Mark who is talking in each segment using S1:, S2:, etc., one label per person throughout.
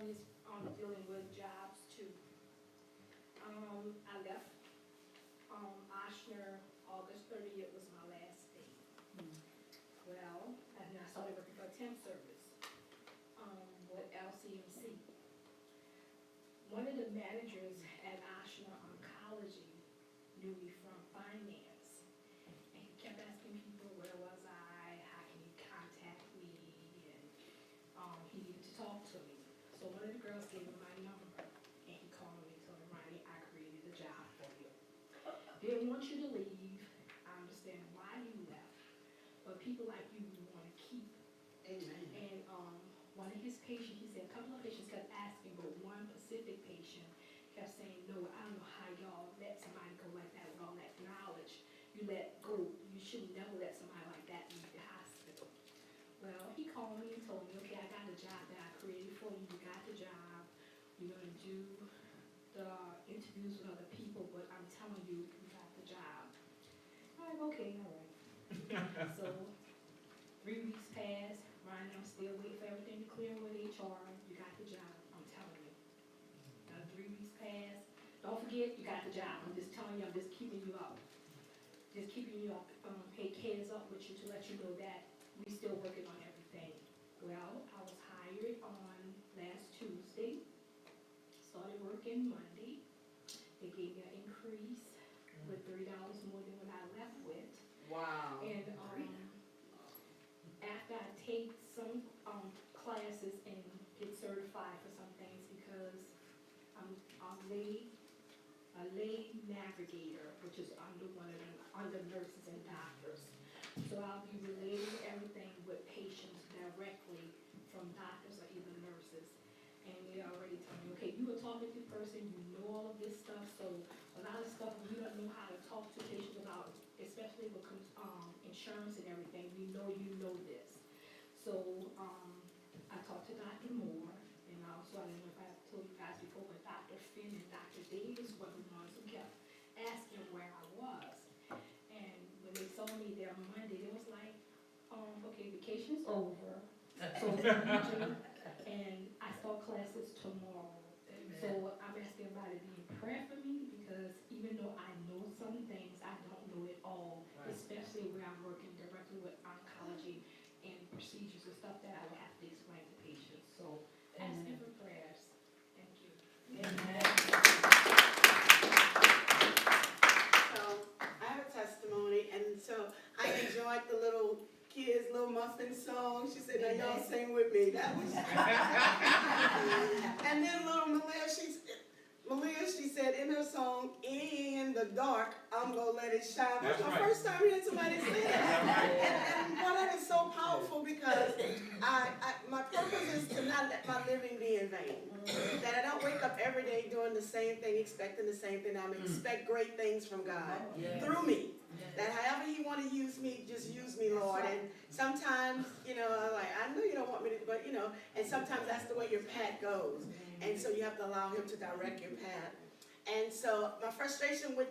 S1: one is dealing with jobs too. I left Oshner August 30th was my last day. Well, and I started working for a temp service with LCMC. One of the managers at Oshner Oncology knew me from finance, and he kept asking people where was I, how can you contact me, and he needed to talk to me. So one of the girls gave him my number, and he called me and told me, Ronnie, I created a job for you. Didn't want you to leave. I understand why you left, but people like you we want to keep.
S2: Amen.
S1: And one of his patients, he said a couple of patients kept asking, but one specific patient kept saying, no, I don't know how y'all let somebody go like that with all that knowledge. You let go. You should never let somebody like that leave the hospital. Well, he called me and told me, okay, I got a job that I created for you. You got the job. You're going to do the interviews with other people, but I'm telling you, you got the job. I'm like, okay, all right. So 3 weeks passed. Ryan, I'm still waiting for everything to clear with HR. You got the job. I'm telling you. 3 weeks passed. Don't forget, you got the job. I'm just telling you, I'm just keeping you up. Just keeping you up. Hey, heads up with you to let you know that we still working on everything. Well, I was hired on last Tuesday. Started working Monday. They gave me an increase with $3 more than what I left with.
S2: Wow.
S1: And after I take some classes and get certified for some things because I'm a lay navigator, which is under nurses and doctors. So I'll be relating everything with patients directly from doctors or even nurses. And they already tell me, okay, you were talking to the person, you know all of this stuff, so a lot of stuff we don't know how to talk to patients about, especially with insurance and everything, we know you know this. So I talked to Dr. Moore, and also I don't know if I told you guys before, but Dr. Finn and Dr. Davis were the ones who kept asking where I was. And when they saw me there Monday, it was like, okay, vacation's over. So and I start classes tomorrow.
S2: Amen.
S1: So I'm asking everybody to be in prayer for me because even though I know some things, I don't know it all,
S2: Right.
S1: especially where I'm working directly with oncology and procedures and stuff that I would have to explain to patients. So asking for prayers. Thank you.
S2: Amen.
S3: So I have a testimony, and so I enjoyed the little kids' little muffin song. She said, now y'all sing with me. That was and then little Malia, she said in her song, in the dark, I'm gonna let it shine. That's my first time hearing somebody say that. And well, that is so powerful because my purpose is to not let my living be in vain. That I don't wake up every day doing the same thing, expecting the same thing. I expect great things from God through me. That however He want to use me, just use me, Lord. And sometimes, I'm like, I know you don't want me to, but and sometimes that's the way your path goes. And so you have to allow Him to direct your path. And so my frustration with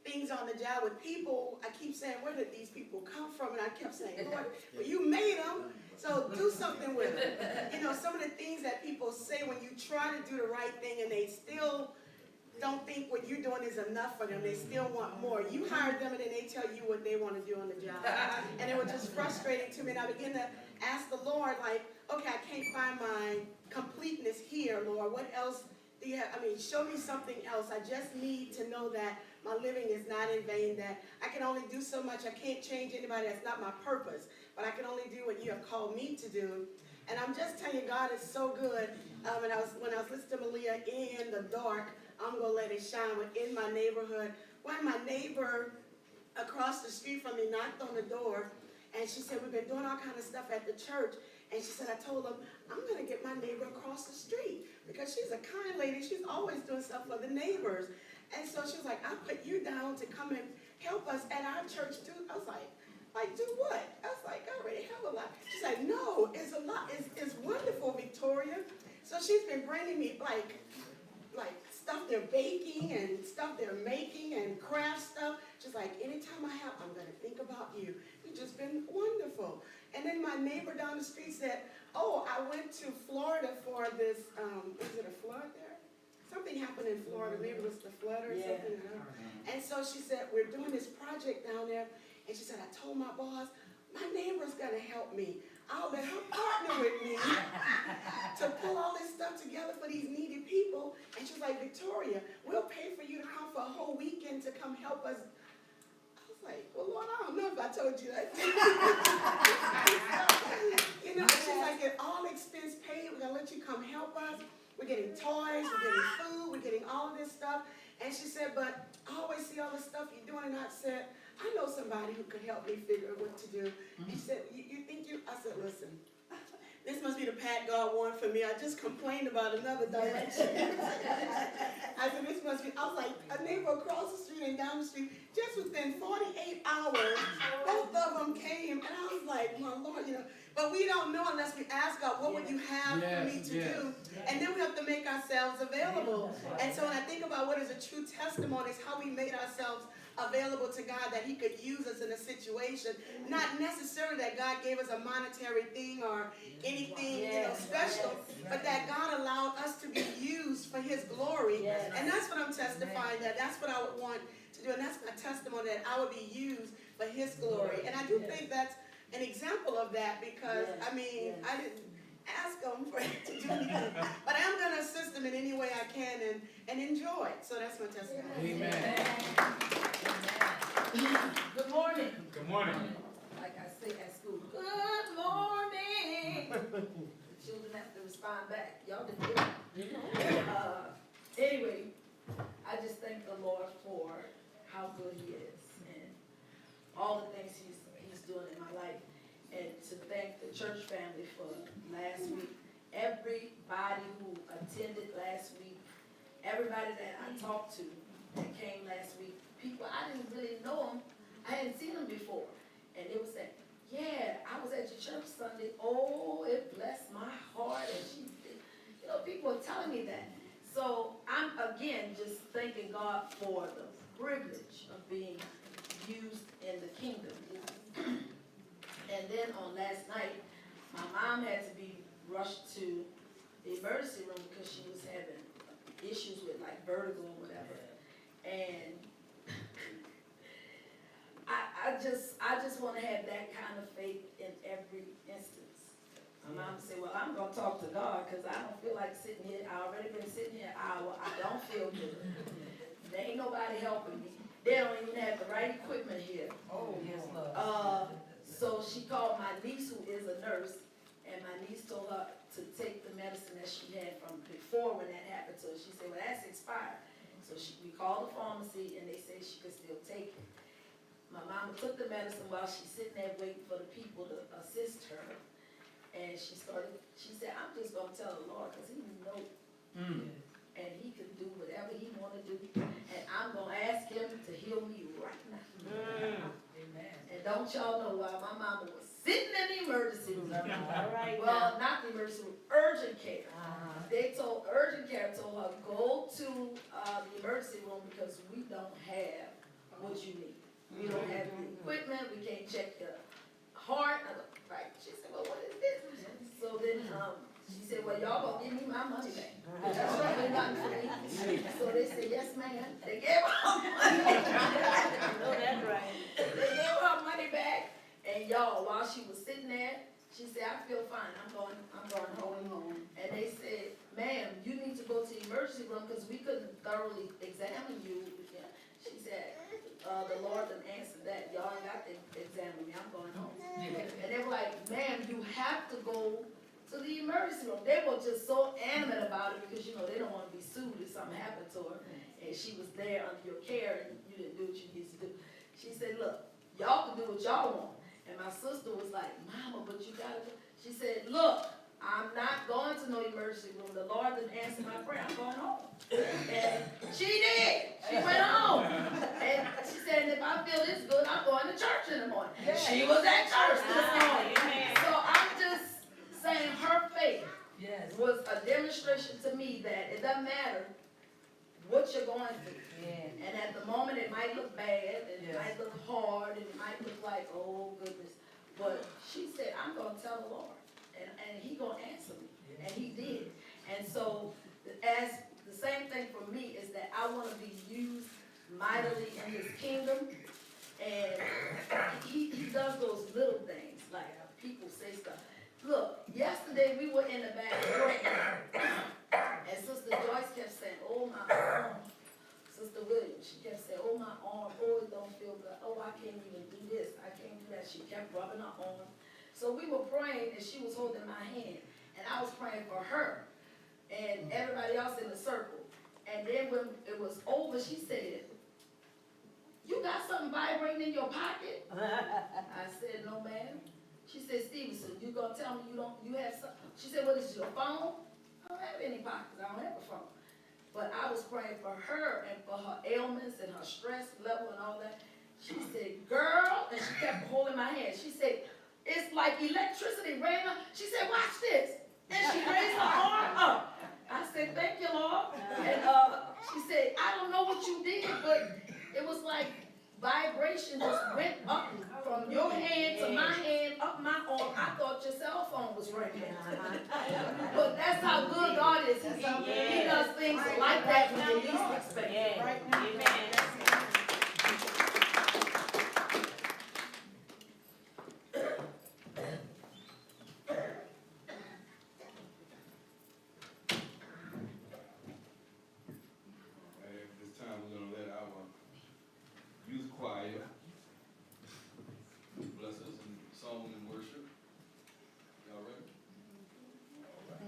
S3: things on the job with people, I keep saying, where did these people come from? And I kept saying, Lord, well, you made them, so do something with them. Some of the things that people say when you try to do the right thing and they still don't think what you're doing is enough for them. They still want more. You hired them and then they tell you what they want to do on the job. And it was just frustrating to me. And I began to ask the Lord, like, okay, I can't find my completeness here, Lord. What else do you have? Show me something else. I just need to know that my living is not in vain, that I can only do so much. I can't change anybody. That's not my purpose. But I can only do what you have called me to do. And I'm just telling you, God is so good. And when I was listening to Malia, in the dark, I'm going to let it shine. In my neighborhood, when my neighbor across the street from me knocked on the door, and she said, we've been doing all kind of stuff at the church. And she said, I told them, I'm going to get my neighbor across the street because she's a kind lady. She's always doing stuff for the neighbors. And so she was like, I'll put you down to come and help us at our church too. I was like, do what? I was like, I already have a lot. She's like, no, it's a lot. It's wonderful, Victoria. So she's been bringing me like stuff they're baking and stuff they're making and craft stuff. She's like, anytime I have, I'm going to think about you. You've just been wonderful. And then my neighbor down the street said, oh, I went to Florida for this, is it a flood there? Something happened in Florida, maybe it was the flood or something. And so she said, we're doing this project down there. And she said, I told my boss, my neighbor's going to help me. I'll let her partner with me to pull all this stuff together for these needy people. And she's like, Victoria, we'll pay for you to come for a whole weekend to come help us. I was like, well, Lord, I don't know if I told you that. You know, she's like, get all expense paid. We're going to let you come help us. We're getting toys, we're getting food, we're getting all of this stuff. And she said, but I always see all the stuff you're doing. And I said, I know somebody who could help me figure out what to do. And she said, you think you, I said, listen, this must be the path God wanted for me. I just complained about another direction. I said, this must be, I was like, a neighbor across the street and down the street, just within 48 hours, both of them came. And I was like, my Lord, you know, but we don't know unless we ask God, what would you have for me to do? And then we have to make ourselves available. And so when I think about what is a true testimony, is how we made ourselves available to God, that he could use us in a situation. Not necessarily that God gave us a monetary thing or anything, you know, special, but that God allowed us to be used for his glory. And that's what I'm testifying, that that's what I would want to do. And that's my testimony, that I would be used for his glory. And I do think that's an example of that, because, I mean, I didn't ask him for it to do anything, but I'm going to assist him in any way I can and enjoy it. So that's my testimony.
S4: Amen.
S2: Good morning.
S4: Good morning.
S2: Like I say at school, good morning. The children have to respond back. Y'all didn't do it. Anyway, I just thank the Lord for how good he is and all the things he's doing in my life. And to thank the church family for last week. Everybody who attended last week, everybody that I talked to that came last week, people I didn't really know them, I hadn't seen them before. And it was that, yeah, I was at your church Sunday. Oh, it blessed my heart. And you know, people are telling me that. So I'm, again, just thanking God for the privilege of being used in the kingdom. And then on last night, my mom had to be rushed to the emergency room because she was having issues with like vertigo or whatever. And I just want to have that kind of faith in every instance. My mom said, well, I'm going to talk to God because I don't feel like sitting here. I already been sitting here an hour. I don't feel good. There ain't nobody helping me. They don't even have the right equipment here.
S5: Oh, yes, Lord.
S2: So she called my niece, who is a nurse, and my niece told her to take the medicine that she had from before when that happened to her. She said, well, that's expired. So we called the pharmacy, and they said she could still take it. My mama took the medicine while she's sitting there waiting for the people to assist her. And she said, I'm just going to tell the Lord because he knows. And he can do whatever he want to do. And I'm going to ask him to heal me right now.
S5: Amen.
S2: And don't y'all know why my mama was sitting in the emergency room.
S5: All right.
S2: Well, not the emergency room, urgent care. They told urgent care, told her, go to the emergency room because we don't have what you need. We don't have the equipment, we can't check the heart. Right? She said, well, what is this? So then she said, well, y'all gonna give me my money back. That's what they got for me. So they said, yes, ma'am. They gave her money back.
S5: No, that's right.
S2: They gave her money back. And y'all, while she was sitting there, she said, I feel fine. I'm going home. And they said, ma'am, you need to go to the emergency room because we couldn't thoroughly examine you. She said, the Lord done answered that. Y'all ain't got to examine me. I'm going home. And they were like, ma'am, you have to go to the emergency room. They were just so adamant about it because, you know, they don't want to be sued if something happened to her. And she was there under your care and you didn't do what you needed to do. She said, look, y'all can do what y'all want. And my sister was like, Mama, but you got to do. She said, look, I'm not going to no emergency room. The Lord didn't answer my prayer. I'm going home. And she did. She went home. And she said, if I feel this good, I'm going to church in the morning. She was at church this morning. So I'm just saying her faith was a demonstration to me that it doesn't matter what you're going through.
S5: Yeah.
S2: And at the moment, it might look bad, and it
S5: Yes.
S2: might look hard, and it might look like, oh goodness. But she said, I'm gonna tell the Lord, and he gonna answer me, and he did. And so, as the same thing for me is that I wanna be used mightily in his kingdom, and he does those little things, like people say stuff. Look, yesterday we were in the back praying, and Sister Joyce kept saying, oh my arm. Sister Williams, she kept saying, oh my arm, oh it don't feel good, oh I can't even do this, I can't do that. She kept rubbing her arm. So we were praying and she was holding my hand, and I was praying for her and everybody else in the circle. And then when it was over, she said, you got something vibrating in your pocket? I said, no ma'am. She said, Stevenson, you gonna tell me you have something? She said, what is it, your phone? I don't have any pockets, I don't have a phone. But I was praying for her and for her ailments and her stress level and all that. She said, girl, and she kept holding my hand. She said, it's like electricity ran up. She said, watch this. And she raised her arm up. I said, thank you, Lord. And she said, I don't know what you did, but it was like vibration just went up from your hand to my hand, up my arm. I thought your cell phone was ringing. But that's how good God is. He does things like that when you least expect it.
S3: Right now.
S5: Amen.
S4: At this time, we're gonna let our youth choir bless us in song and worship. Y'all ready? All right.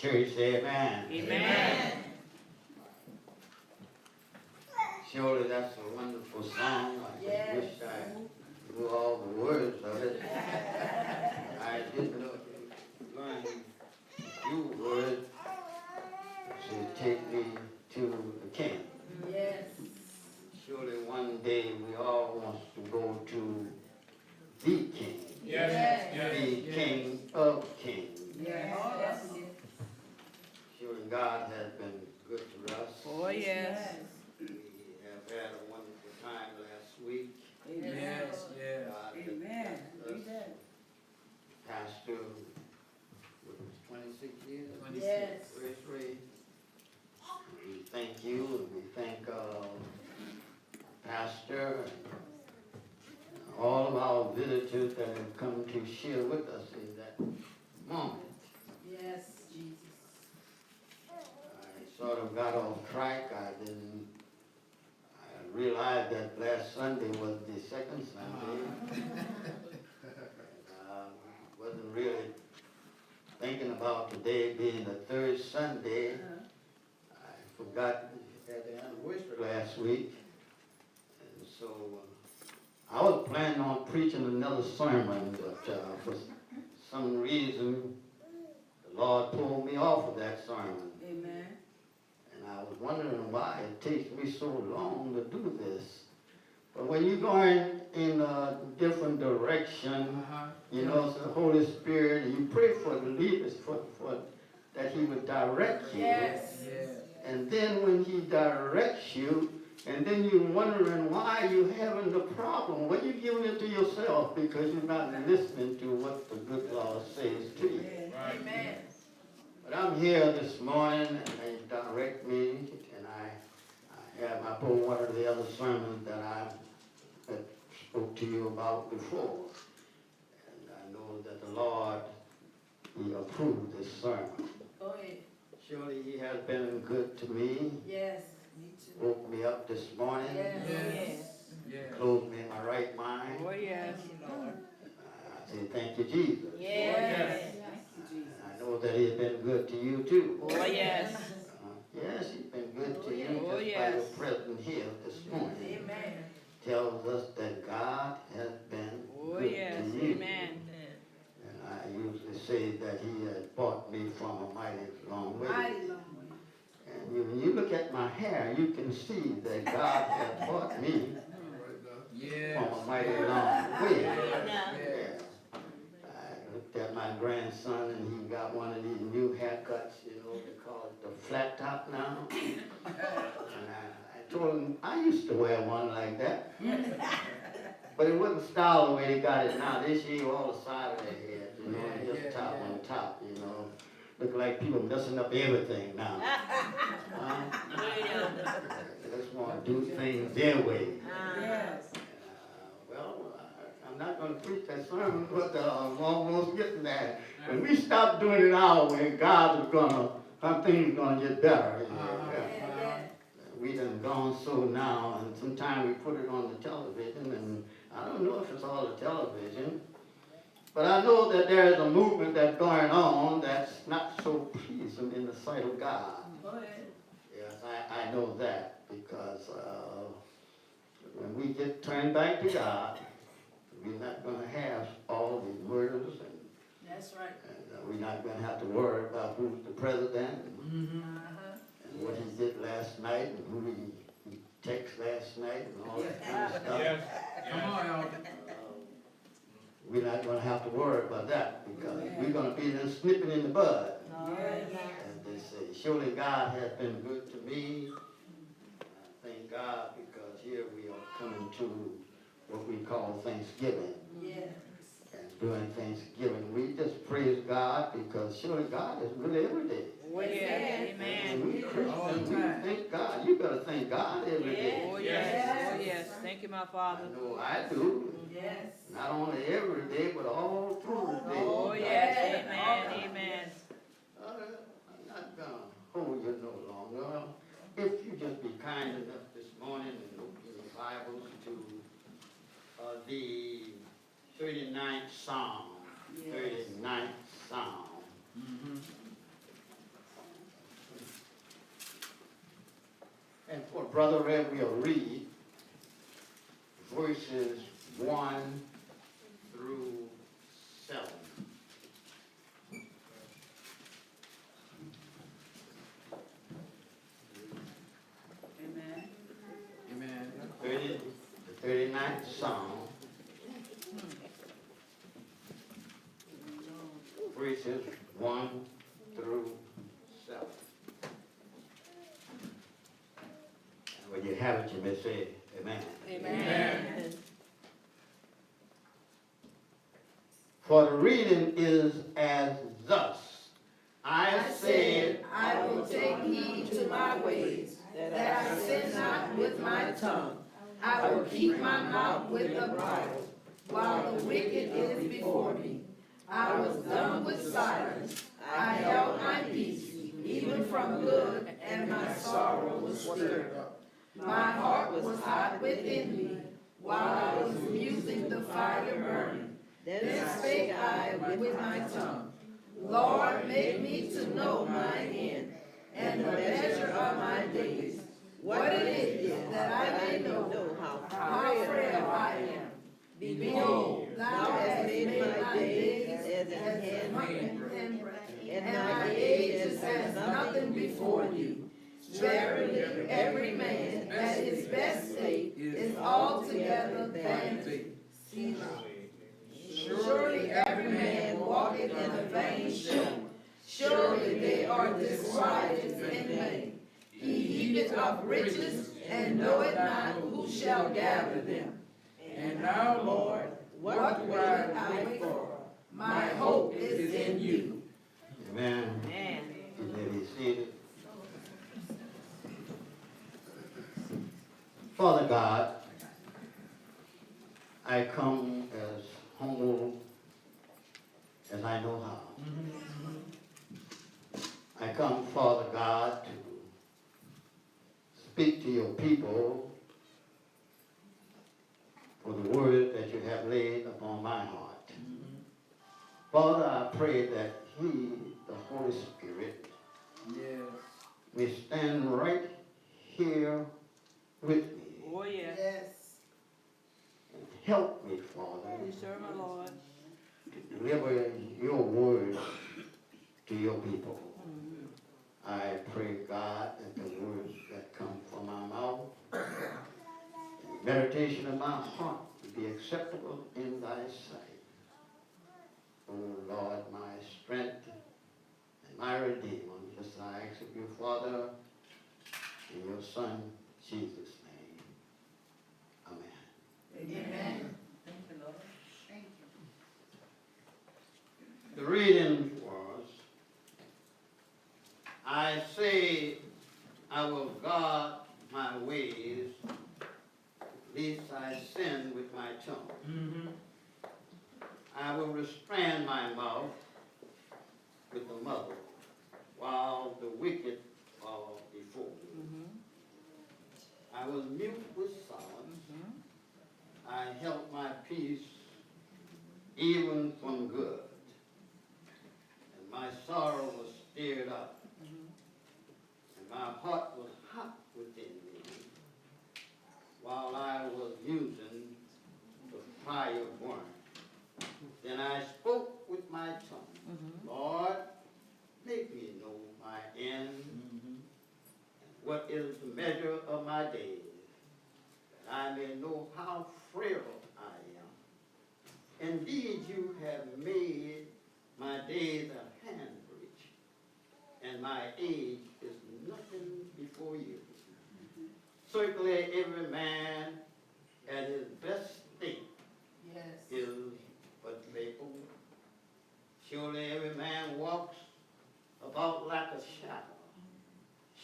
S6: Church, say amen.
S5: Amen.
S6: Surely that's a wonderful song. I just
S2: Yes.
S6: wish I knew all the words of it. I did learn a few words to take me to the King.
S2: Yes.
S6: Surely one day we all want to go to the King.
S2: Yes.
S6: The King of Kings.
S2: Yes.
S6: Surely God has been good to us.
S5: Oh, yes.
S6: We have had a wonderful time last week.
S5: Yes, yes.
S6: God has
S5: Amen.
S6: blessed us. Pastor, what was 26 years?
S2: Yes.
S6: Anniversary. We thank you and we thank Pastor and all of our visitors that have come to share with us in that moment.
S2: Yes, Jesus.
S6: I sort of got off track. I realized that last Sunday was the second Sunday. Wasn't really thinking about today being the third Sunday. I forgot at the anniversary last week. And so I was planning on preaching another sermon, but for some reason the Lord pulled me off of that sermon.
S5: Amen.
S6: And I was wondering why it takes me so long to do this. But when you're going in a different direction, you know, it's the Holy Spirit, and you pray for the leaders, for that He would direct you.
S2: Yes.
S6: And then when He directs you, and then you're wondering why you're having the problem, well, you're giving it to yourself because you're not listening to what the good Lord says to you.
S2: Amen.
S6: But I'm here this morning, and they direct me, and I have my pull one of the other sermons that I spoke to you about before. And I know that the Lord, He approved this sermon.
S2: Go ahead.
S6: Surely He has been good to me.
S2: Yes. Me too.
S6: Woke me up this morning.
S2: Yes.
S6: Clothed me in my right mind.
S5: Oh, yes.
S6: I say thank you, Jesus.
S2: Yes.
S6: I know that He has been good to you too.
S5: Oh, yes.
S6: Yes, He's been good to you
S5: Oh,
S6: just
S5: yes.
S6: by your presence here this morning.
S2: Amen.
S6: Tells us that God has been
S5: Oh,
S6: good
S5: yes.
S6: to you.
S5: Amen.
S6: And I usually say that He has brought me from a mighty long way.
S2: Mighty long way.
S6: And when you look at my hair, you can see that God has brought me from a mighty long way. Yeah. I looked at my grandson, and he got one of these new haircuts, you know, they call it the flat top now. And I told him, I used to wear one like that. But it wasn't style the way they got it now. They shave all the side of their head, you know, and just top on top, you know. Look like people messing up everything now. They just want to do things their way.
S5: Yes.
S6: I'm not going to preach that sermon, but I'm almost getting there. When we stop doing it our way, God is going to, things going to get better. You know? We done gone so now, and sometimes we put it on the television, and I don't know if it's all the television, but I know that there is a movement that's going on that's not so pleasing in the sight of God.
S2: Go ahead.
S6: Yes, I know that, because when we get turned back to God, we're not going to have all these murders, and
S2: That's right.
S6: we're not going to have to worry about who's the president, and what he did last night, and who he texted last night, and all that kind of stuff.
S5: Come on, y'all.
S6: We're not going to have to worry about that, because we're going to be there snipping in the bud, as they say. Surely God has been good to me. I thank God, because here we are coming to what we call Thanksgiving.
S2: Yes.
S6: And during Thanksgiving, we just praise God, because surely God is good every day.
S5: Oh, yes. Amen.
S6: And we Christians, we thank God. You better thank God every day.
S5: Oh, yes. Oh, yes. Thank you, my Father.
S6: I know I do.
S2: Yes.
S6: Not only every day, but all through the day.
S5: Oh, yes. Amen. Amen.
S6: I'm not going to hold you no longer. If you just be kind enough this morning and open your Bibles to the 39th Psalm. 39th Psalm. Brother Red will read verses 1 through 7.
S5: Amen.
S7: Amen.
S6: 39th Psalm, verses 1 through 7. And when you have it, you may say, Amen.
S5: Amen.
S6: For the reading is as thus. I said,
S2: I will take heed to my ways, that I sin not with my tongue. I will keep my mouth with the bridle, while the wicked is before me. I was dumb with silence, I held my peace, even from good, and my sorrow was stirred up. My heart was hot within me, while I was musing the fire burning. Then spake I with my tongue, Lord, make me to know my end, and the measure of my days, what it is that I may know how frail I am. Behold, thou hast made my days as a handbreadth, and my age is as nothing before you. Verily, every man at his best state is altogether vanity. Selah. Surely every man walketh in a vain show. Surely they are disquieted in vain. He heapeth up riches, and knoweth not who shall gather them. And now, Lord, what will I wait for? My hope is in you.
S6: Amen.
S5: Amen.
S6: You may be seated. Father God, I come as humble as I know how. I come, Father God, to speak to your people for the word that you have laid upon my heart. Father, I pray that He, the Holy Spirit,
S7: Yes.
S6: may stand right here with me
S5: Oh, yes.
S2: Yes.
S6: and help me, Father,
S5: Please serve my Lord.
S6: to deliver your word to your people. I pray, God, that the words that come from my mouth and the meditation of my heart be acceptable in thy sight. O Lord, my strength and my redeemer. Yes, I ask of you, Father, in your Son, Jesus' name. Amen.
S2: Amen.
S6: The reading was, I say, I will guard my ways, lest I sin with my tongue. I will restrain my mouth with the muzzle, while the wicked are before me. I was mute with silence. I held my peace even from good. And my sorrow was stirred up. And my heart was hot within me, while I was using the fire burning. Then I spoke with my tongue, Lord, make me know my end, and what is the measure of my days, that I may know how frail I am. Indeed, you have made my days a handbreadth, and my age is nothing before you. Certainly every man at his best state
S2: Yes.
S6: is but vapor. Surely every man walks about like a shadow.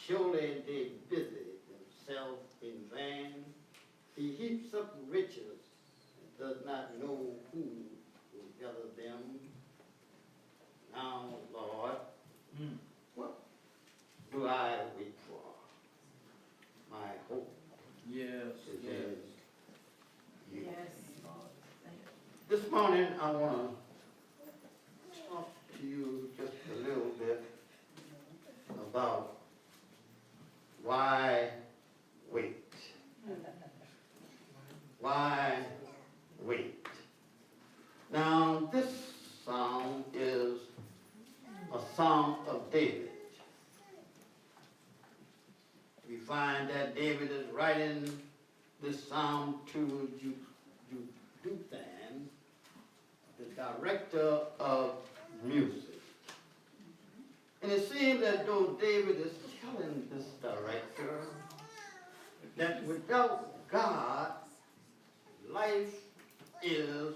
S6: Surely they busy themselves in vain. He heaps up riches and does not know who will gather them. Now, Lord, what do I wait for? My hope
S7: Yes.
S6: is
S7: Yes.
S6: in you.
S2: Yes.
S6: This morning, I want to talk to you just a little bit about why wait. Why wait? Now, this psalm is a psalm of David. We find that David is writing this psalm to Duthan, the director of music. And it seems as though David is telling this director that without God, life is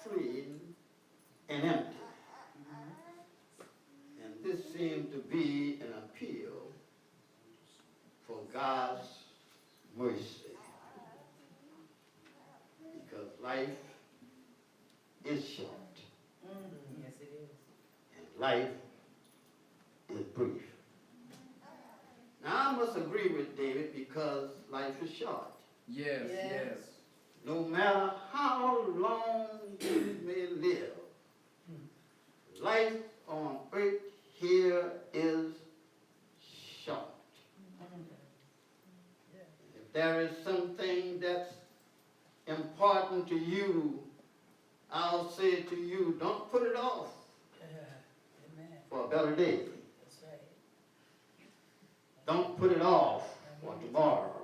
S6: fleeting and empty. And this seems to be an appeal for God's mercy. Because life is short.
S2: Yes, it is.
S6: And life is brief. Now I must agree with David because life is short.
S7: Yes,
S2: Yes.
S7: yes.
S6: No matter how long you may live, life on earth here is short. If there is something that's important to you, I'll say to you, don't put it off
S2: Amen.
S6: for a better day.
S2: That's right.
S6: Don't put it off for tomorrow.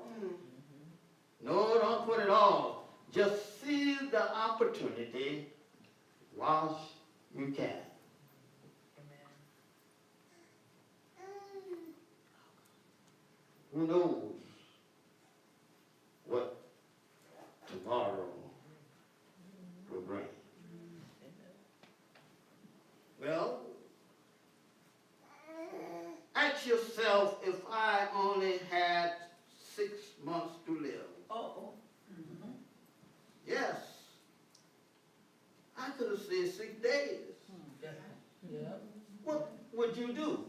S6: No, don't put it off. Just seize the opportunity whilst you can.
S2: Amen.
S6: Who knows what tomorrow will bring? Well, ask yourself, if I only had 6 months to live.
S2: Oh.
S6: Yes, I could have said 6 days.
S2: Yeah.
S6: What would you do?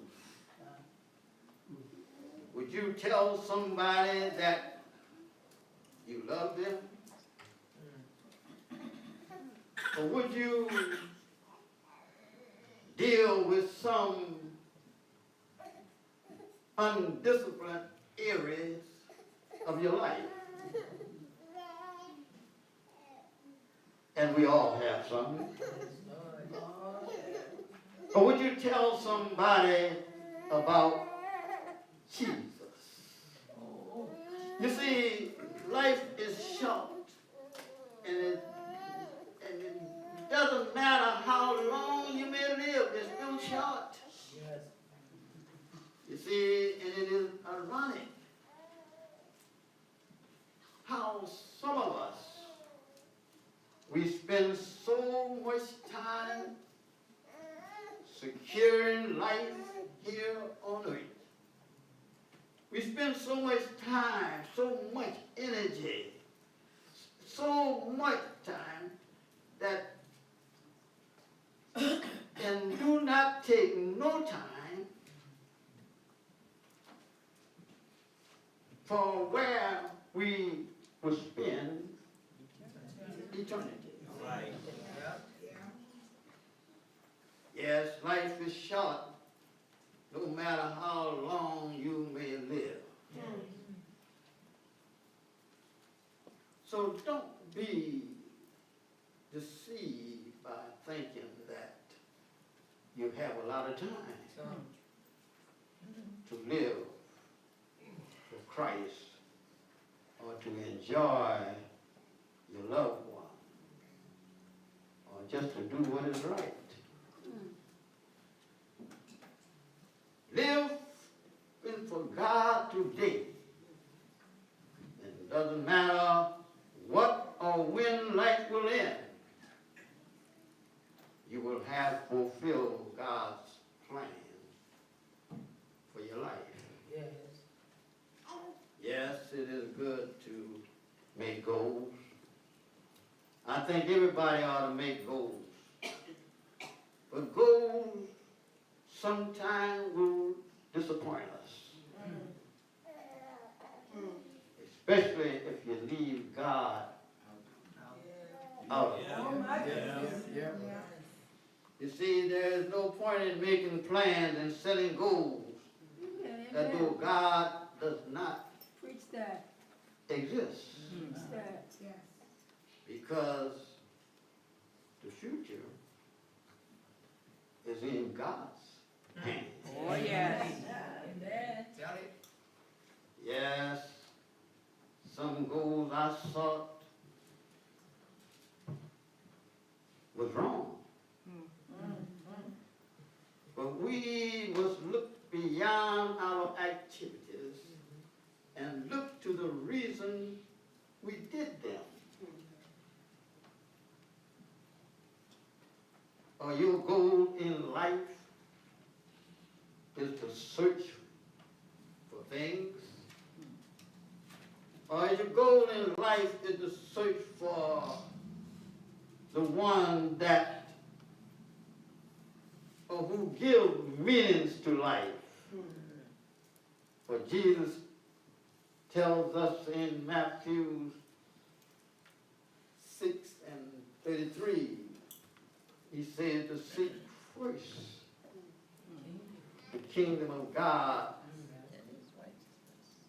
S6: Would you tell somebody that you love them? Or would you deal with some undisciplined areas of your life? And we all have some. Or would you tell somebody about Jesus? You see, life is short, and it doesn't matter how long you may live, it's still short.
S2: Yes.
S6: You see, and it is ironic how some of us, we spend so much time securing life here on earth. We spend so much time, so much energy, so much time that and do not take no time for where we will spend eternity.
S7: Right.
S6: Yes, life is short, no matter how long you may live. So don't be deceived by thinking that you have a lot of time to live for Christ or to enjoy your loved one or just to do what is right. Live for God today. And it doesn't matter what or when life will end. You will have fulfilled God's plan for your life.
S2: Yes.
S6: Yes, it is good to make goals. I think everybody ought to make goals. But goals sometimes will disappoint us. Especially if you leave God out of it.
S2: Oh, my
S7: Yeah,
S2: goodness.
S7: yeah.
S6: You see, there is no point in making plans and setting goals that though God does not
S5: Preach that.
S6: exist.
S5: Preach that.
S1: Yes.
S6: because the future is in God's hands.
S5: Oh, yes.
S2: Amen.
S7: Tell it.
S6: Yes, some goals I sought was wrong. But we must look beyond our activities and look to the reason we did them. Or your goal in life is to search for things, or your goal in life is to search for the one that or who give meanings to life. For Jesus tells us in Matthew 6:33, he said to seek first the kingdom of God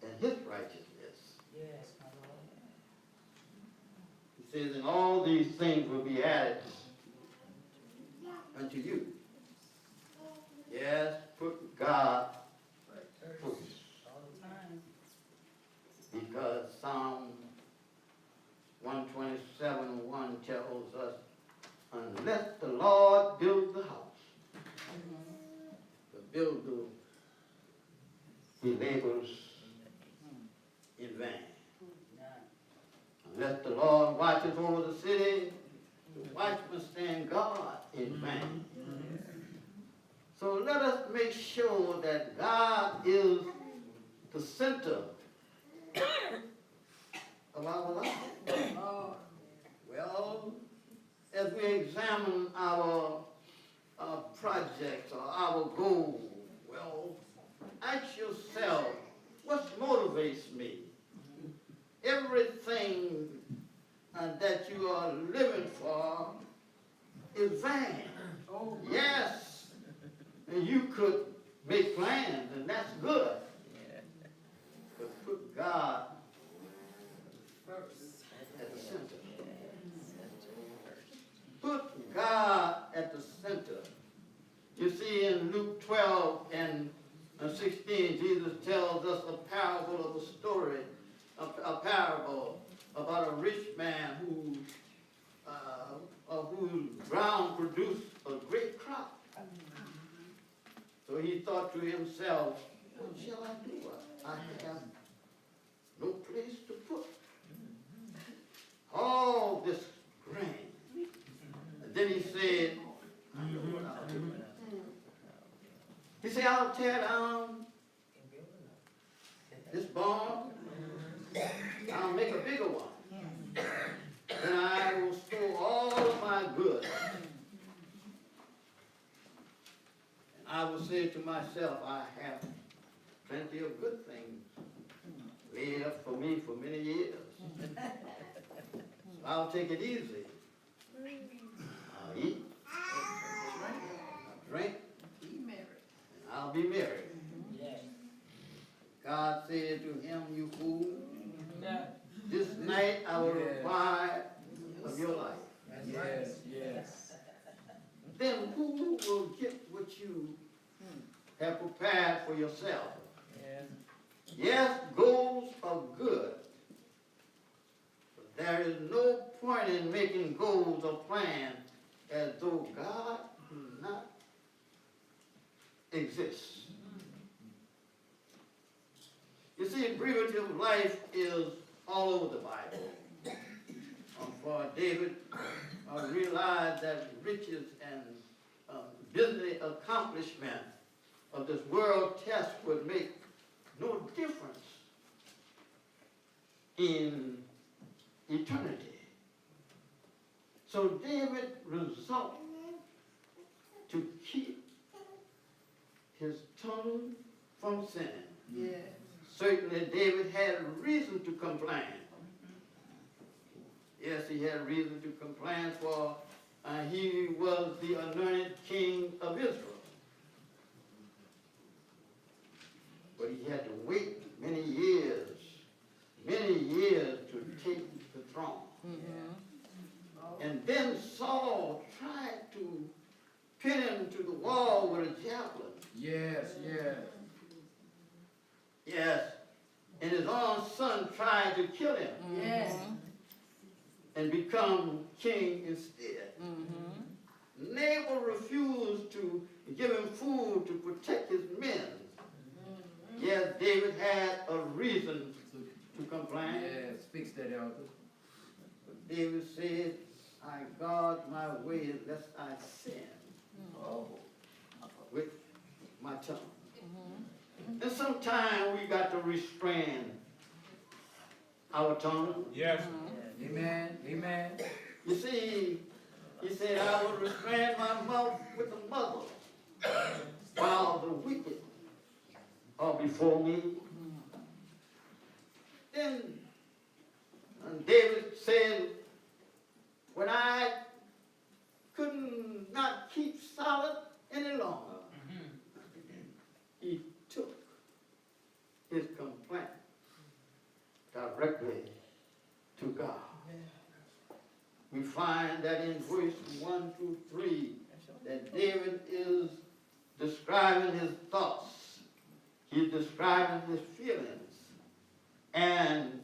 S6: and his righteousness.
S2: Yes, my Lord.
S6: He says, and all these things will be added unto you. Yes, put God first.
S2: All the time.
S6: Because Psalm 127:1 tells us, unless the Lord builds the house, the builder, he labors in vain. Unless the Lord watches over the city, the watchman stand guard in vain. So let us make sure that God is the center of our life. Well, as we examine our projects or our goals, well, ask yourself, what motivates me? Everything that you are living for is vain. Yes. And you could make plans, and that's good. But put God at the center. Put God at the center. You see, in Luke 12:16, Jesus tells us a parable of a story, a parable about a rich man whose ground produced a great crop. So he thought to himself, what shall I do? I have no place to put all this grain. And then he said, I know what I'll do. He said, I'll tear down this barn. I'll make a bigger one. Then I will store all of my goods. I will say to myself, I have plenty of good things laid up for me for many years. So I'll take it easy. I'll eat, I'll drink, and I'll be merry. God said to him, you fool, this night I will require of your life.
S7: Yes, yes.
S6: Then who will get what you have prepared for yourself? Yes, goals are good, but there is no point in making goals or plans as though God does not exist. You see, primitive life is all over the Bible. For David realized that riches and business accomplishment of this world test would make no difference in eternity. So David resolved to keep his tongue from sinning.
S2: Yes.
S6: Certainly David had reason to complain. Yes, he had reason to complain, for he was the anointed king of Israel. But he had to wait many years to take the throne. And then Saul tried to pin him to the wall with a javelin.
S7: Yes, yes.
S6: Yes. And his own son tried to kill him
S2: Yes.
S6: and become king instead. Nabal refused to give him food to protect his men. Yes, David had a reason to complain.
S7: Yes, fix that, elder.
S6: David said, I guard my way lest I sin with my tongue. And sometimes we got to restrain our tongue.
S4: Yes.
S7: Amen, amen.
S6: You see, he said, I will restrain my mouth with a muzzle while the wicked are before me. Then David said, when I couldn't not keep silent any longer, he took his complaint directly to God. We find that in verse 1 through 3 that David is describing his thoughts. He's describing his feelings and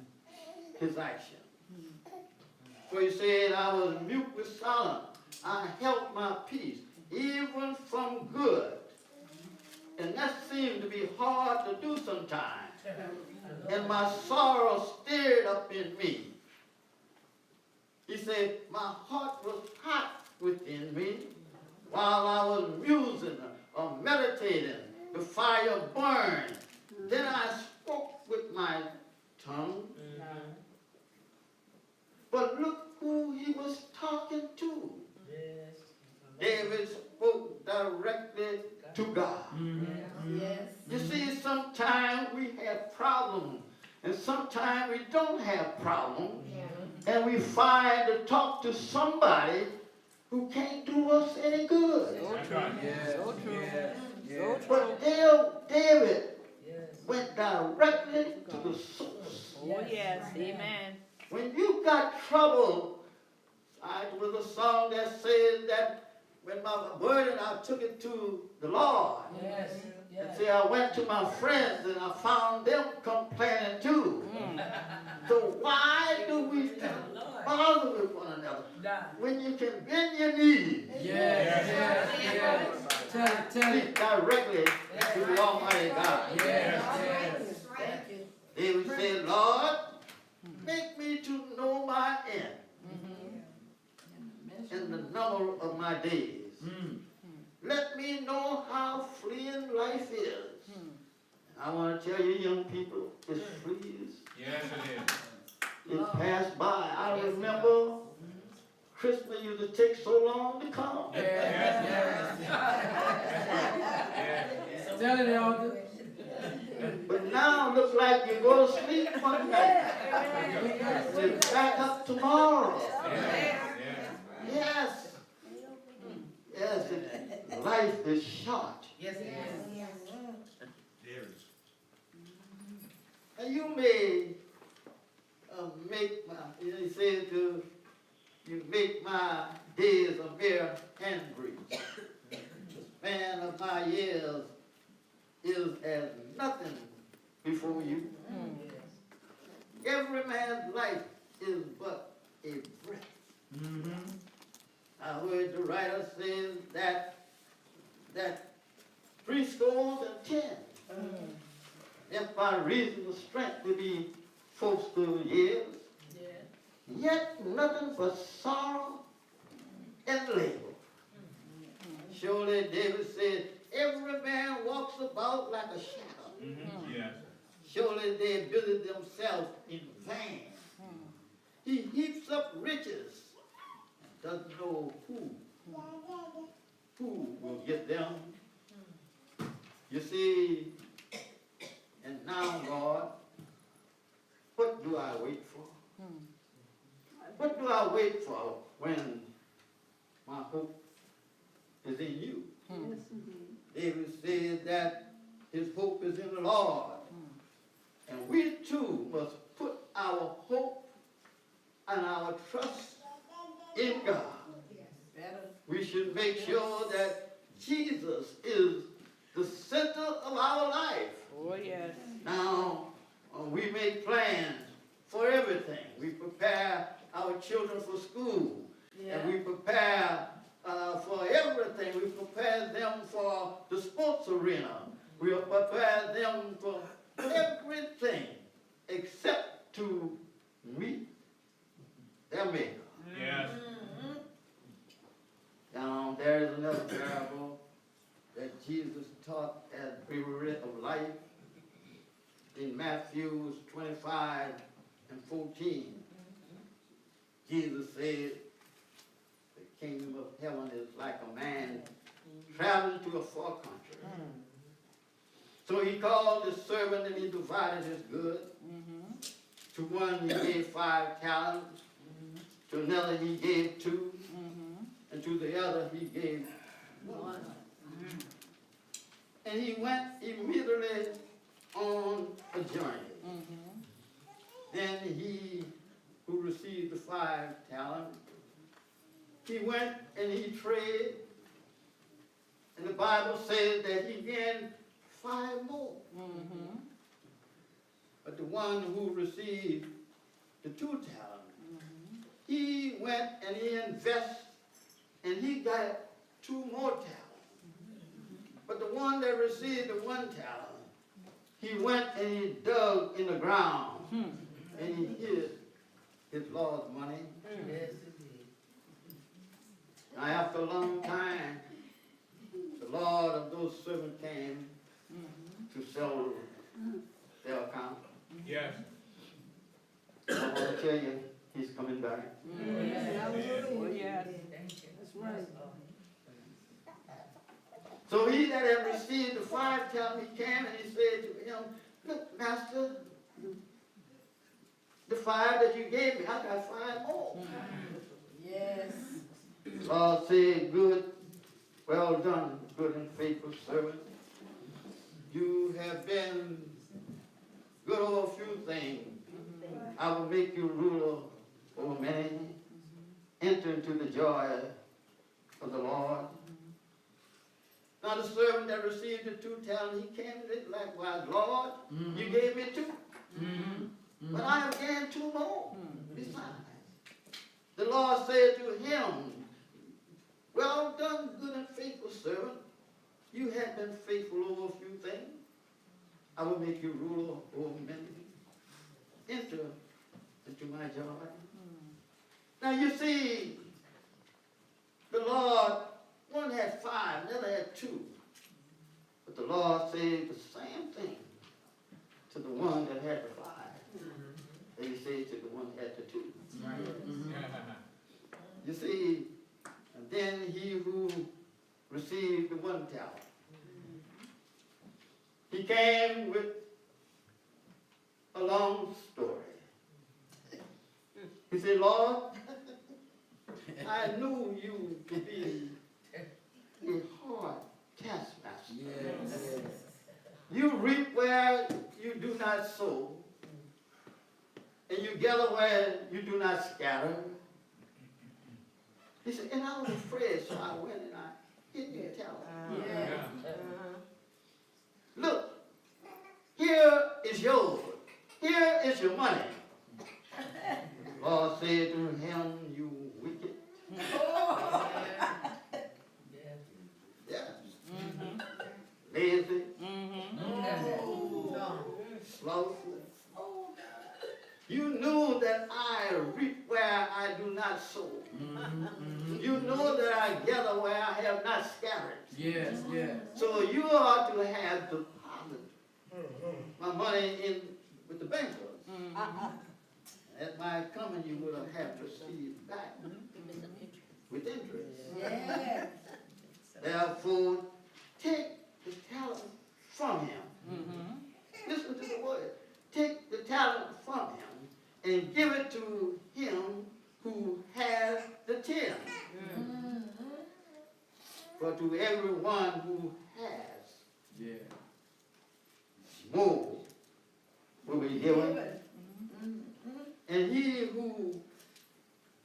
S6: his action. For he said, I was mute with silence. I held my peace, even from good. And that seemed to be hard to do sometimes. And my sorrow stirred up in me. He said, my heart was hot within me while I was musing or meditating. The fire burned. Then I spoke with my tongue. But look who he was talking to. David spoke directly to God.
S2: Yes.
S6: You see, sometimes we have problems, and sometimes we don't have problems, and we find to talk to somebody who can't do us any good.
S4: That's right.
S7: Yes,
S5: So true.
S7: yes,
S5: So
S7: yes.
S6: But David went directly to the source.
S5: Oh, yes. Amen.
S6: When you got trouble, it was a song that says that when my burden, I took it to the Lord.
S2: Yes.
S6: And see, I went to my friends and I found them complaining too. So why do we bother with one another when you can bend your knees,
S7: Yes, yes, yes. Tell it, tell it.
S6: speak directly to the Almighty God?
S7: Yes, yes.
S2: Thank you.
S6: David said, Lord, make me to know my end and the number of my days. Let me know how fleeing life is. I want to tell you, young people, it's flees.
S4: Yes, it is.
S6: It passed by. I remember Christmas used to take so long to come.
S7: Yes, yes. Tell it, elder.
S6: But now it looks like you go to sleep one night. You're back up tomorrow. Yes. Yes, life is short.
S2: Yes, it is.
S6: And you may make my, he said to, you make my days a mere handbreadth. The span of my years is as nothing before you. Every man's life is but a breath. I heard the writer say that 70. If by reason of strength to be forced through years, yet nothing but sorrow and labor. Surely David said, every man walks about like a shadow.
S4: Yes.
S6: Surely they busy themselves in vain. He heaps up riches and doesn't know who will get them. You see, and now, God, what do I wait for? What do I wait for when my hope is in you? David said that his hope is in the Lord. And we too must put our hope and our trust in God. We should make sure that Jesus is the center of our life.
S5: Oh, yes.
S6: Now, we make plans for everything. We prepare our children for school. And we prepare for everything. We prepare them for the sports arena. We prepare them for everything except to meet their Maker.
S4: Yes.
S6: Now, there is another parable that Jesus taught at Brewery of Life in Matthew 25 and 14. Jesus said, the kingdom of heaven is like a man traveling to a far country. So he called his servant and he divided his goods. To one he gave 5 talents, to another he gave 2, and to the other he gave 1. And he went immediately on a journey. Then he who received the 5 talents, he went and he traded, and the Bible says that he gained 5 more. But the one who received the 2 talents, he went and he invested, and he got 2 more talents. But the one that received the 1 talent, he went and he dug in the ground, and he hid his Lord's money. Now, after a long time, the Lord of those servants came to settle their account.
S4: Yes.
S6: I want to tell you, he's coming back.
S5: Oh, yes. That's right.
S6: So he that had received the 5 talents, he came and he said to him, look, master, the 5 that you gave me, I got 5 more. The Lord said, good, well done, good and faithful servant. You have been good over a few things. I will make you ruler over many. Enter into the joy of the Lord. Now the servant that received the 2 talents, he came and did likewise. Lord, you gave me 2. But I have gained 2 more besides. The Lord said to him, well done, good and faithful servant. You have been faithful over a few things. I will make you ruler over many. Enter into my joy. Now you see, the Lord, one had 5, the other had 2. But the Lord said the same thing to the one that had the 5 that he said to the one that had the 2. You see, and then he who received the 1 talent, he came with a long story. He said, Lord, I knew you to be a hard taskmaster. You reap where you do not sow, and you gather where you do not scatter. He said, and I was afraid, so I went and I hid your talent. Look, here is yours. Here is your money. The Lord said to him, you wicked. Lazy. Slothful. You knew that I reap where I do not sow. You know that I gather where I have not scattered. So you ought to have deposited my money in with the bankers. At my coming, you would have had to receive back with interest. Therefore, take the talent from him. Listen to the word. Take the talent from him and give it to him who has the 10. For to everyone who has, more will be given. And he who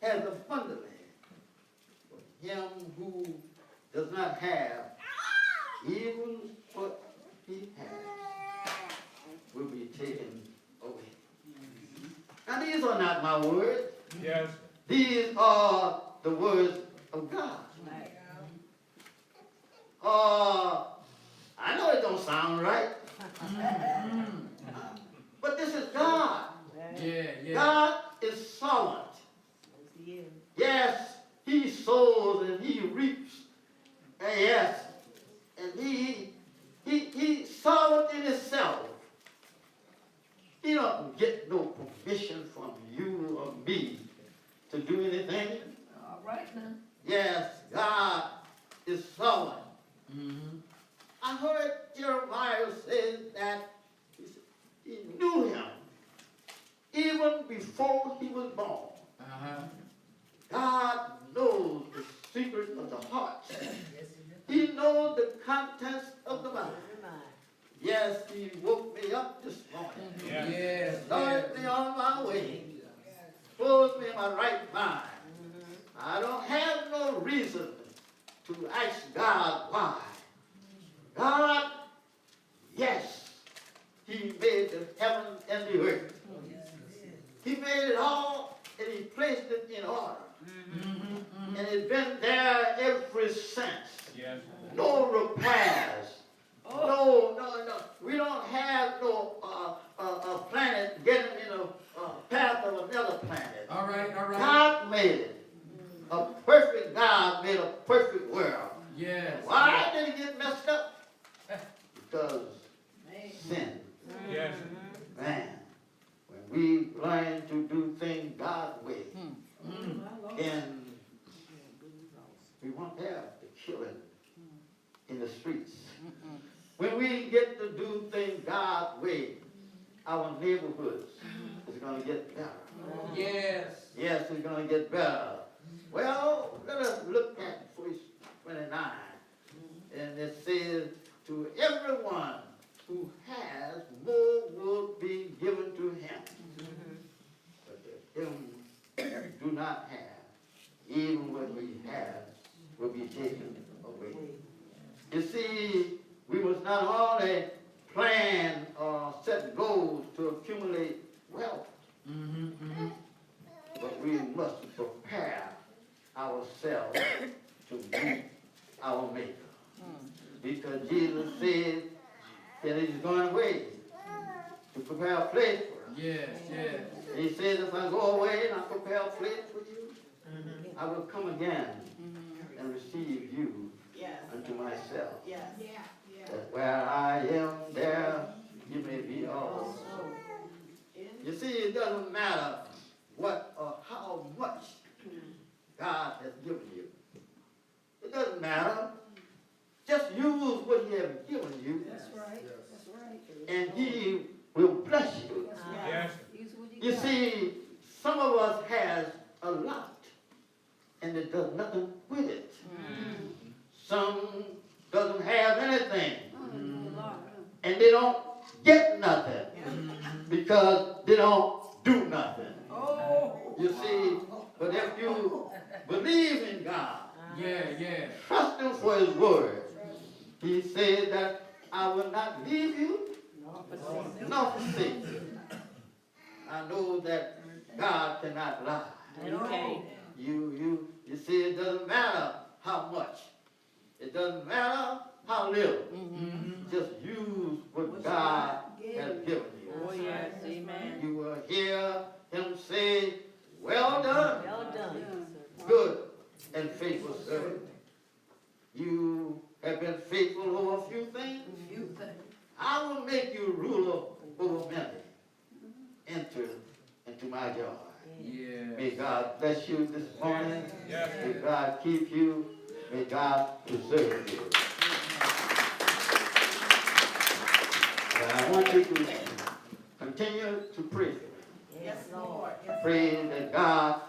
S6: has abundantly taken away. Now these are not my words.
S4: Yes.
S6: These are the words of God. I know it don't sound right. But this is God.
S7: Yeah.
S6: God is sovereign. Yes, he sows and he reaps. And yes, and he sovereign in himself. He don't get no permission from you or me to do anything.
S2: All right now.
S6: Yes, God is sovereign.
S7: Mm-hmm.
S6: I heard Jeremiah say that he knew him even before he was born.
S7: Uh-huh.
S6: God knows the secret of the heart. He knows the contents of the mind. Yes, he woke me up this morning.
S7: Yes.
S6: Started me on my way. Closed me in my right mind. I don't have no reason to ask God why. God, yes, he made the heaven and the earth. He made it all and he placed it in order. And it's been there ever since.
S4: Yes.
S6: No repairs. No. We don't have no a planet getting in a path of another planet.
S7: All right.
S6: God made it. A perfect God made a perfect world.
S7: Yes.
S6: Why did it get messed up? Because sin.
S4: Yes.
S6: Man, when we learn to do things God's way, then we won't have the killing in the streets. When we get to do things God's way, our neighborhoods is going to get better.
S7: Yes.
S6: Yes, it's going to get better. Well, let us look at verse 29. And it says, to everyone who has, more will be given to him. But to him that do not have, even what we have will be taken away. You see, we must not only plan or set goals to accumulate wealth, but we must prepare ourselves to meet our Maker. Because Jesus said that he's going away to prepare a place for us.
S7: Yes.
S6: He said, if I go away and I prepare a place for you, I will come again and receive you unto myself.
S1: Yeah.
S6: That where I am, there you may be also. You see, it doesn't matter what or how much God has given you. It doesn't matter. Just use what he has given you.
S2: That's right.
S6: And he will bless you.
S4: Yes.
S6: You see, some of us has a lot, and it does nothing with it. Some doesn't have anything, and they don't get nothing because they don't do nothing. You see, but if you believe in God, trust him for his word, he said that I will not leave you nor forsake you. I know that God cannot lie.
S5: Okay.
S6: You see, it doesn't matter how much. It doesn't matter how little. Just use what God has given you.
S5: Oh, yes, amen.
S6: You will hear him say, well done,
S5: Well done.
S6: good and faithful servant. You have been faithful over a few things. I will make you ruler over many. Enter into my joy. May God bless you this morning.
S4: Yes.
S6: May God keep you. May God preserve you. But I want you to continue to pray.
S2: Yes, Lord.
S6: Pray that God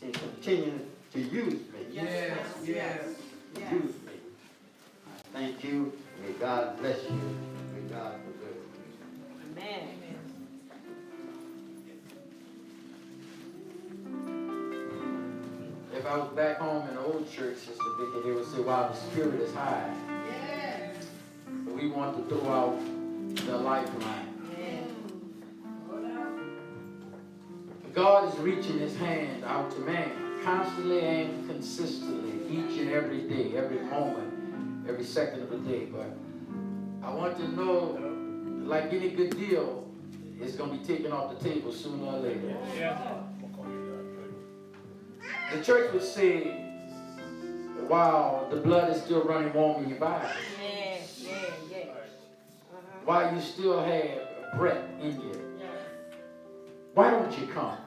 S6: can continue to use me.
S7: Yes.
S6: Use me. I thank you. May God bless you. May God preserve you.
S5: Amen.
S7: If I was back home in the old church, Sister Vicky, they would say, wow, the spirit is high.
S2: Yes.
S7: But we want to throw out the lifeline. God is reaching his hand out to man constantly and consistently, each and every day, every moment, every second of the day. But I want to know, like any good deal, it's going to be taken off the table sooner or later. The church would say, wow, the blood is still running warm in your body. While you still have breath in you. Why don't you come?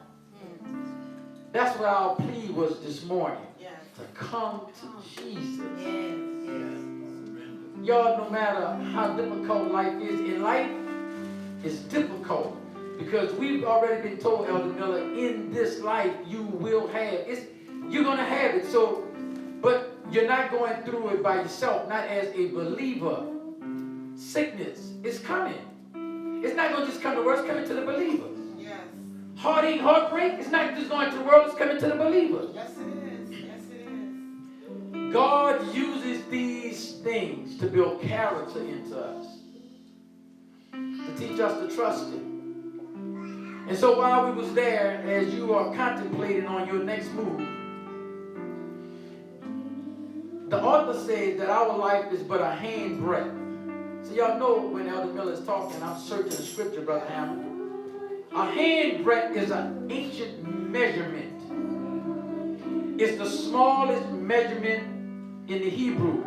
S7: That's what our plea was this morning. To come to Jesus. Y'all, no matter how difficult life is, in life, it's difficult. Because we've already been told, Elder Miller, in this life you will have. You're going to have it. So, but you're not going through it by yourself, not as a believer. Sickness is coming. It's not going to just come to the world, it's coming to the believers.
S3: Yes.
S7: Heartache, heartbreak, it's not just going to the world, it's coming to the believers.
S3: Yes, it is. Yes, it is.
S7: God uses these things to build character into us, to teach us to trust Him. And so while we was there, as you are contemplating on your next move, the author says that our life is but a handbreadth. So y'all know when Elder Miller is talking, I'm searching the scripture, Brother Hammond. A handbreadth is an ancient measurement. It's the smallest measurement in the Hebrew.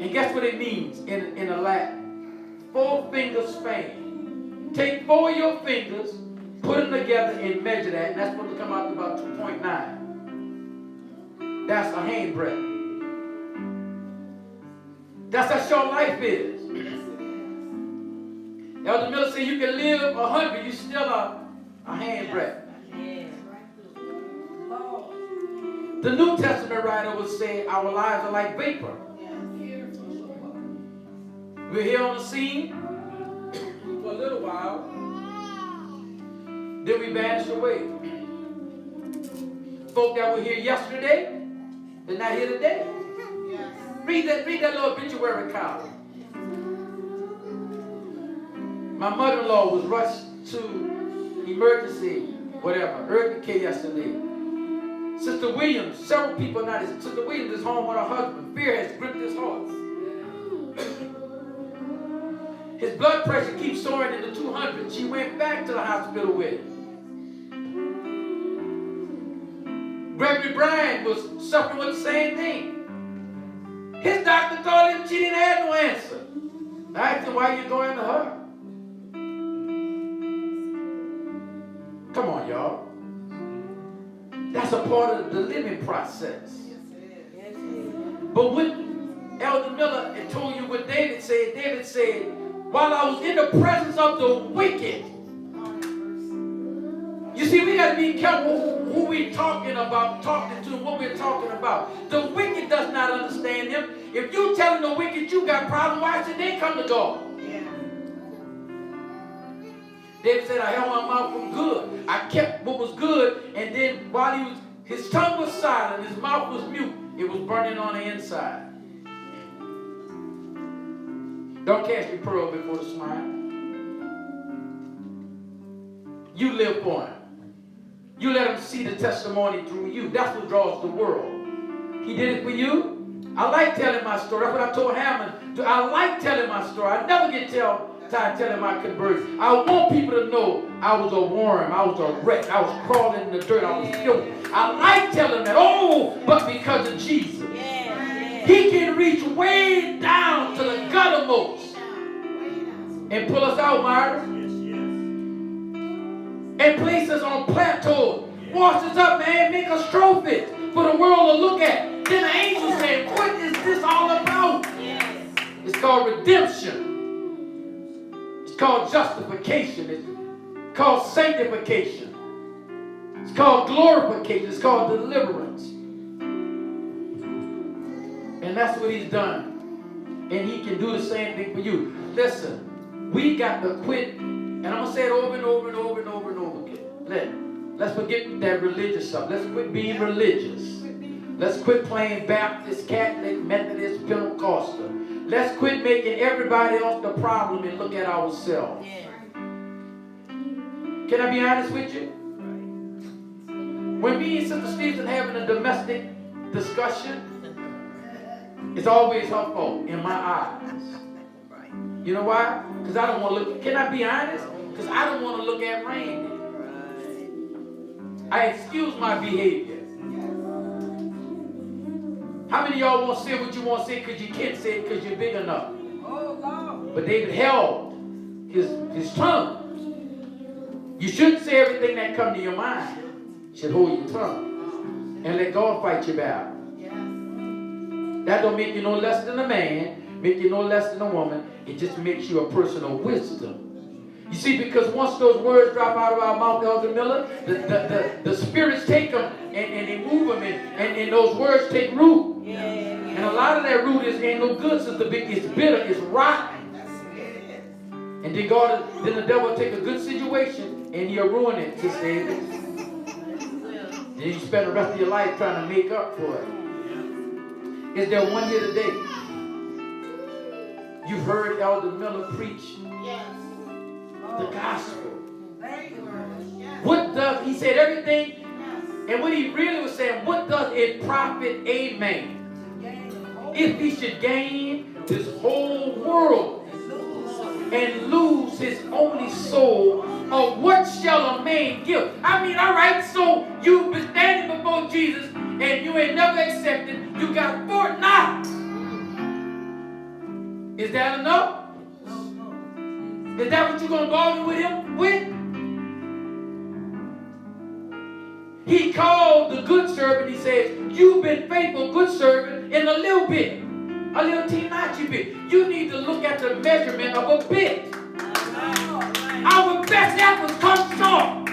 S7: And guess what it means in the Latin? 4 finger span. Take 4 of your fingers, put them together and measure that, and that's supposed to come out to about 2.9. That's a handbreadth. That's how short life is. Elder Miller said you can live 100, you still are a handbreadth. The New Testament writer would say our lives are like vapor. We're here on the scene for a little while, then we vanish away. Folk that were here yesterday, they're not here today. Read that little obituary column. My mother-in-law was rushed to emergency, urgent care yesterday. Sister Williams, several people now. Sister Williams is home with her husband. Fear has gripped his heart. His blood pressure keeps soaring in the 200s. She went back to the hospital with him. Gregory Bryan was suffering with the same thing. His doctor told him she didn't have no answer. I asked him, why are you going to her? Come on, y'all. That's a part of the living process. But when Elder Miller had told you what David said, while I was in the presence of the wicked. You see, we got to be careful who we're talking to, what we're talking about. The wicked does not understand him. If you telling the wicked you got problems, why should they come to God? David said, I held my mouth from good. I kept what was good, and then while his tongue was silent, his mouth was mute, it was burning on the inside. Don't cast your pearl before the swine. You live for him. You let him see the testimony through you. That's what draws the world. He did it for you. I like telling my story. That's what I told Hammond. I like telling my story. I never get tired telling my conversion. I want people to know I was a worm. I was a wreck. I was crawling in the dirt. I was filthy. I like telling that. Oh, but because of Jesus. He can reach way down to the guttermost and pull us out, Myra. And place us on plateaus. Wash us up, man. Make us trophies for the world to look at. Then the angels say, what is this all about? It's called redemption. It's called justification. It's called sanctification. It's called glorification. It's called deliverance. And that's what he's done. And he can do the same thing for you. Listen, we got to quit, and I'm going to say it over and over and over and over and over again. Let's forget that religious stuff. Let's quit being religious. Let's quit playing Baptist, Catholic, Methodist, Pentecostal. Let's quit making everybody else the problem and look at ourselves. Can I be honest with you? When me and Sister Stevenson having a domestic discussion, it's always her fault in my eyes. You know why? Because I don't want to look. Can I be honest? Because I don't want to look at Randy. I excuse my behavior. How many of y'all want to say what you want to say because you can't say it because you're big enough? But David held his tongue. You shouldn't say everything that comes to your mind. You should hold your tongue and let God fight your battle. That don't make you no less than a man, make you no less than a woman. It just makes you a person of wisdom. You see, because once those words drop out of our mouth, Elder Miller, the spirits take them and they move them, and those words take root. And a lot of that root ain't no good, Sister Vicky. It's bitter, it's rotten. And then then the devil will take a good situation and he'll ruin it to save it. Then you spend the rest of your life trying to make up for it. Is there one here today? You've heard Elder Miller preach the gospel. What does, he said everything, and what he really was saying, what does it profit a man if he should gain this whole world and lose his only soul? Or what shall a man give? I mean, all right, so you've been standing before Jesus and you ain't never accepted. You got Fort Knox. Is that enough? Is that what you're going to argue with him with? He called the good servant. He says, you've been faithful, good servant, in a little bit. A little teeny bit. You need to look at the measurement of a bit. Our best efforts come short.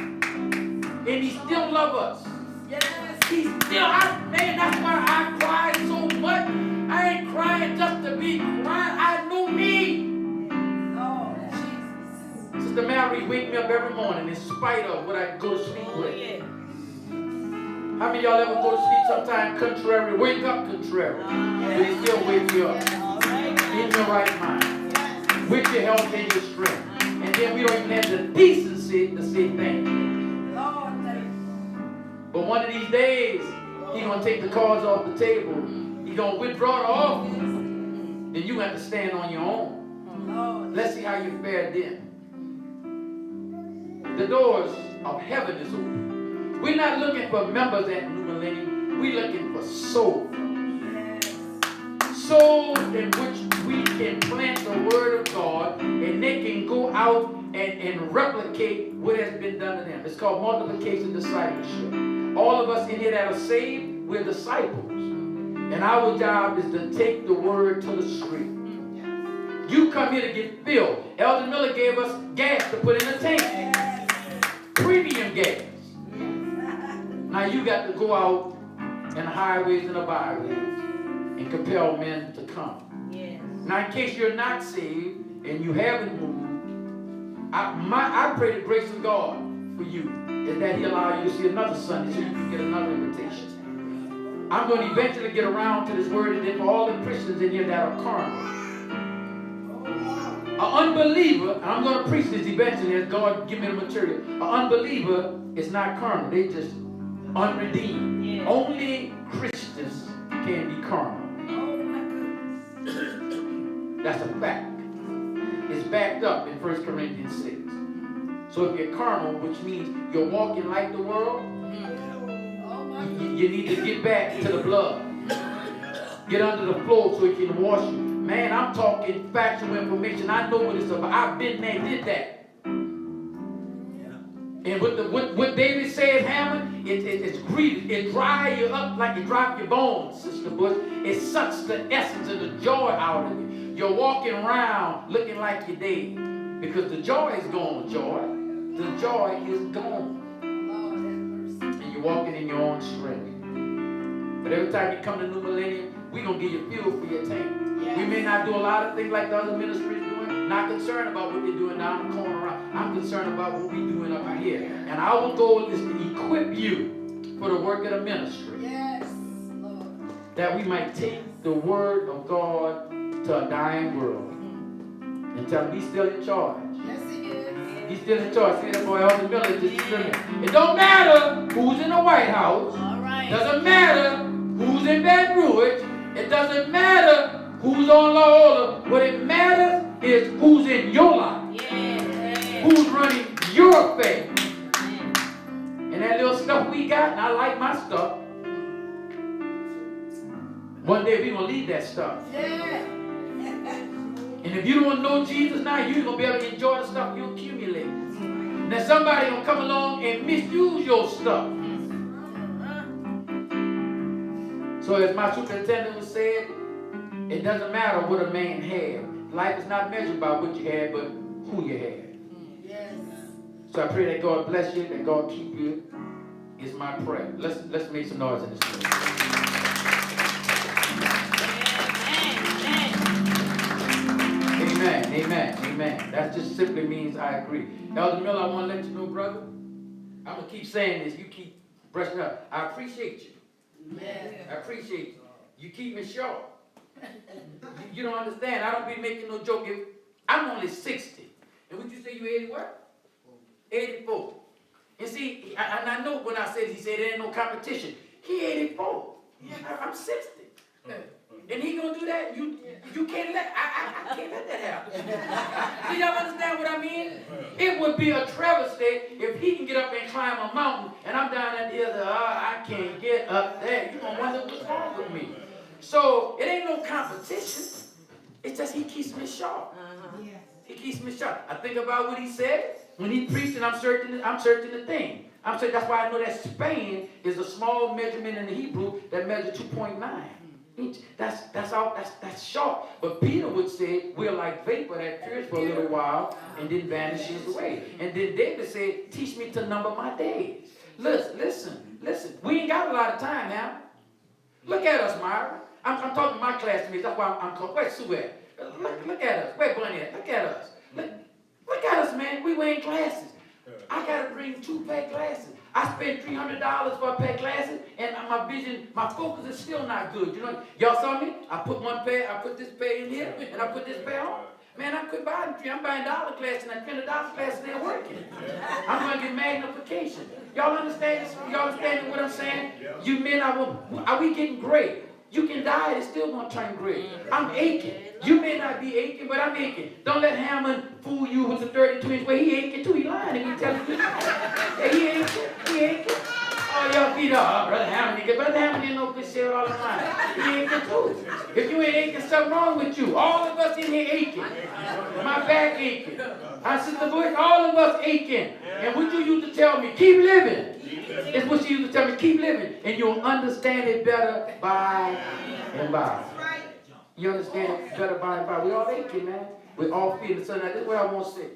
S7: And he still loves us. Yes. He still, man, that's why I cry so much. I ain't crying just to be crying. I know me. Oh, Jesus. Sister Mary wake me up every morning in spite of what I go to sleep with. Yeah. How many of y'all ever go to sleep sometime contrary? Wake up contrary. But he still wake you up. In your right mind. With your health and your strength. And then we don't even have the decency to say thank you. But one of these days, he's going to take the cards off the table. He's going to withdraw the office. Then you have to stand on your own. Let's see how you fared then. The doors of heaven is open. We're not looking for members at New Millennium. We're looking for souls. Souls in which we can plant the word of God and they can go out and replicate what has been done to them. It's called multiplication discipleship. All of us in here that are saved, we're disciples. And our job is to take the word to the street. You come here to get filled. Elder Miller gave us gas to put in the tank. Premium gas. Now you got to go out in the highways and the byways and compel men to come. Yes. Now, in case you're not saved and you haven't moved, I pray the grace of God for you is that He allow you to see another Sunday so you can get another invitation. I'm going to eventually get around to this word, and then for all the Christians in here that are carnal, an unbeliever, and I'm going to preach this eventually as God give me the material. An unbeliever is not carnal; they just unredeemed. Yeah. Only Christians can be carnal. That's a fact. It's backed up in 1 Corinthians 6. So if you're carnal, which means you're walking like the world, you need to get back to the blood. Get under the floor so it can wash you. Man, I'm talking factual information. I know what it's about. I've been there, did that. And what David said, Hammond, it's grievous. It dries you up like it drops your bones, Sister Bush. It sucks the essence and the joy out of you. You're walking around looking like you're dead. Because the joy is gone, joy. The joy is gone. And you're walking in your own strength. But every time you come to New Millennium, we're going to give you fuel for your tank. Yes. We may not do a lot of things like the other ministries doing. Not concerned about what they're doing down the corner around. I'm concerned about what we're doing up here. And our goal is to equip you for the work of the ministry. Yes, Lord. That we might take the word of God to a dying world. And tell him he's still in charge. Yes, he is. He's still in charge. See that boy, Elder Miller just it don't matter who's in the White House.
S5: All right.
S7: Doesn't matter who's in Baton Rouge. It doesn't matter who's on law order. What it matters is who's in your life.
S5: Yeah.
S7: Who's running your affairs. And that little stuff we got, and I like my stuff. One day we're going to leave that stuff.
S2: Yeah.
S7: And if you don't know Jesus now, you're going to be able to enjoy the stuff you accumulate. Now somebody going to come along and misuse your stuff. So as my superintendent was said, it doesn't matter what a man had. Life is not measured by what you had, but who you had.
S2: Yes.
S7: So I pray that God bless you, that God keep you. Is my prayer. Let's make some noise in this room. Amen, amen, amen. That just simply means I agree. Elder Miller, I want to let you know, brother, I'm going to keep saying this. You keep brushing up. I appreciate you. I appreciate you. You keep me sharp. You don't understand. I don't be making no joke. I'm only 60. And would you say you 80 what? 84. And see, and I know when I said, he said there ain't no competition. He 84. I'm 60. And he gonna do that? You can't let, I can't let that happen. Do y'all understand what I mean? It would be a travesty if he can get up and climb a mountain and I'm down at the other, I can't get up there. You're gonna wonder what's wrong with me. So it ain't no competition. It's just he keeps me sharp. He keeps me sharp. I think about what he said when he preached, and I'm searching the thing. I'm saying that's why I know that span is a small measurement in the Hebrew that measures 2.9 inch. That's short. But Peter would say we're like vapor that appears for a little while and then vanishes away. And then David said, "Teach me to number my days." Listen. We ain't got a lot of time now. Look at us, Myra. I'm talking to my classmates. That's why I'm talking. Where's Sue at? Look at us. Where Bunny at? Look at us. Look at us, man. We wearing glasses. I got to bring 2 pair of glasses. I spent $300 for a pair of glasses, and my vision, my focus is still not good. You know, y'all saw me? I put this pair in here, and I put this pair on. Man, I quit buying 3. I'm buying dollar glasses, and that $300 glasses ain't working. I'm going to get magnification. Y'all understand this? Y'all understand what I'm saying? You men, are we getting gray? You can die, it's still going to turn gray. I'm aching. You may not be aching, but I'm aching. Don't let Hammond fool you with the 32 inch. Well, he aching too. He lying and he telling you. Yeah, he aching. Oh, y'all feet up. Brother Hammond, Brother Hammond didn't know good shit all the time. He aching too. If you ain't aching, something wrong with you. All of us in here aching. My back aching. Sister Bush, all of us aching. And what you used to tell me, keep living. It's what she used to tell me, keep living. And you'll understand it better by and by. You understand it better by and by. We all aching, man. We all feeling. So now this is what I want to say.